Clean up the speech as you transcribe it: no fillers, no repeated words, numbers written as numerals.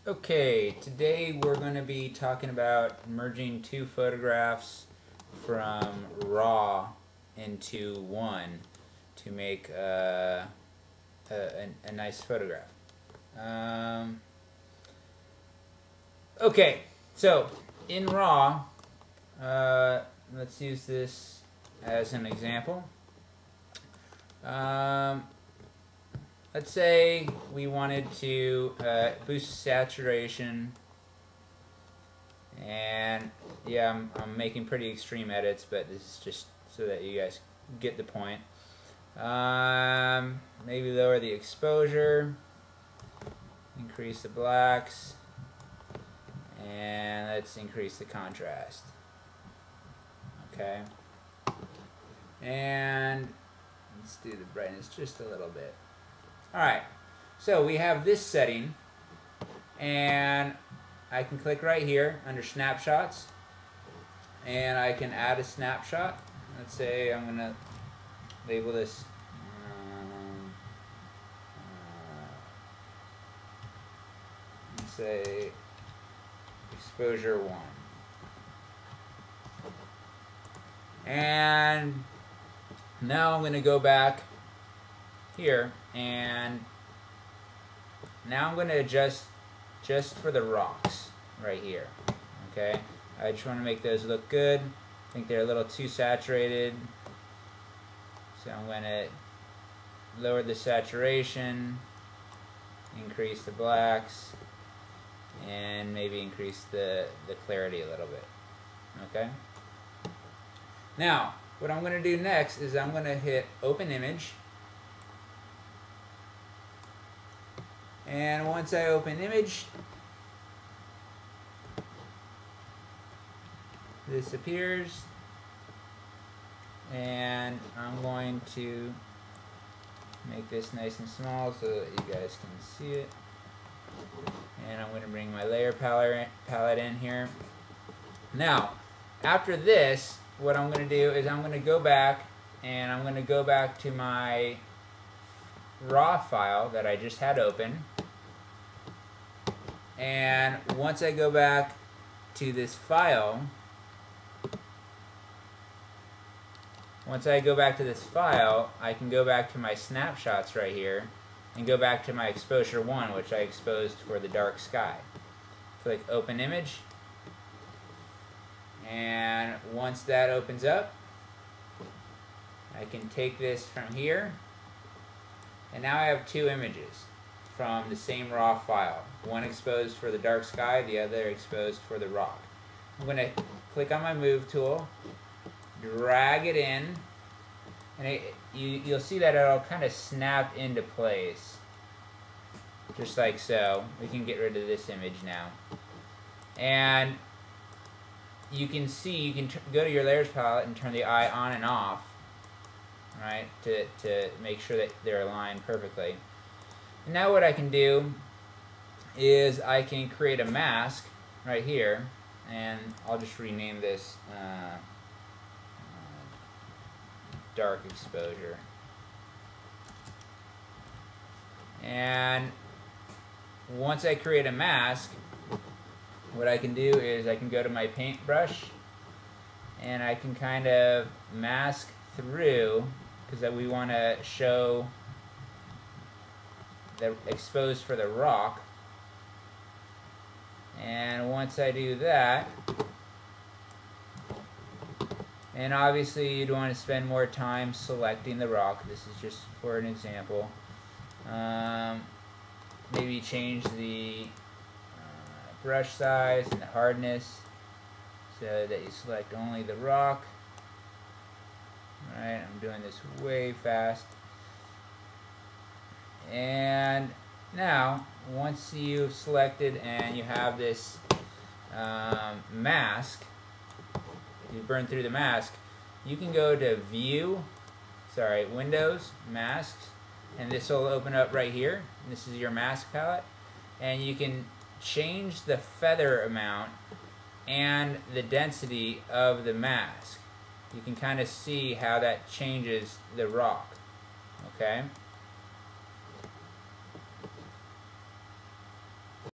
Okay, today we're going to be talking about merging two photographs from RAW into one to make a nice photograph. Okay, so in RAW, let's use this as an example. Let's say we wanted to boost saturation, and yeah, I'm making pretty extreme edits, but this is just so that you guys get the point. Maybe lower the exposure, increase the blacks, and let's increase the contrast. Okay, and let's do the brightness just a little bit. Alright, so we have this setting, and I can click right here under snapshots, and I can add a snapshot. Let's say I'm going to label this let's say exposure 1. And now I'm going to go back here, and now I'm going to adjust just for the rocks right here. Okay, I just want to make those look good. I think they're a little too saturated, so I'm going to lower the saturation, increase the blacks, and maybe increase the clarity a little bit. Okay, now what I'm going to do next is I'm going to hit open image. And once I open image, this appears, and I'm going to make this nice and small so that you guys can see it. And I'm going to bring my layer palette in here. Now, after this, what I'm going to do is I'm going to go back, and I'm going to go back to my RAW file that I just had open. And once I go back to this file, I can go back to my snapshots right here and go back to my exposure 1, which I exposed for the dark sky. Click open image, and once that opens up, I can take this from here, and now I have two images from the same RAW file. One exposed for the dark sky, the other exposed for the rock. I'm going to click on my move tool, drag it in, and you'll see that it'll kind of snap into place. Just like so. We can get rid of this image now. And you can see, you can go to your layers palette and turn the eye on and off, right, to make sure that they're aligned perfectly. Now what I can do is I can create a mask right here, and I'll just rename this dark exposure. And once I create a mask, what I can do is I can go to my paintbrush, and I can kind of mask through, because we want to show the exposed for the rock. And once I do that, and obviously you'd want to spend more time selecting the rock. This is just for an example. Maybe change the brush size and the hardness so that you select only the rock. Alright, I'm doing this way fast. And now, once you've selected and you have this mask, you've burned through the mask, you can go to Windows, Masks, and this will open up right here. This is your mask palette, and you can change the feather amount and the density of the mask. You can kind of see how that changes the rock. Okay?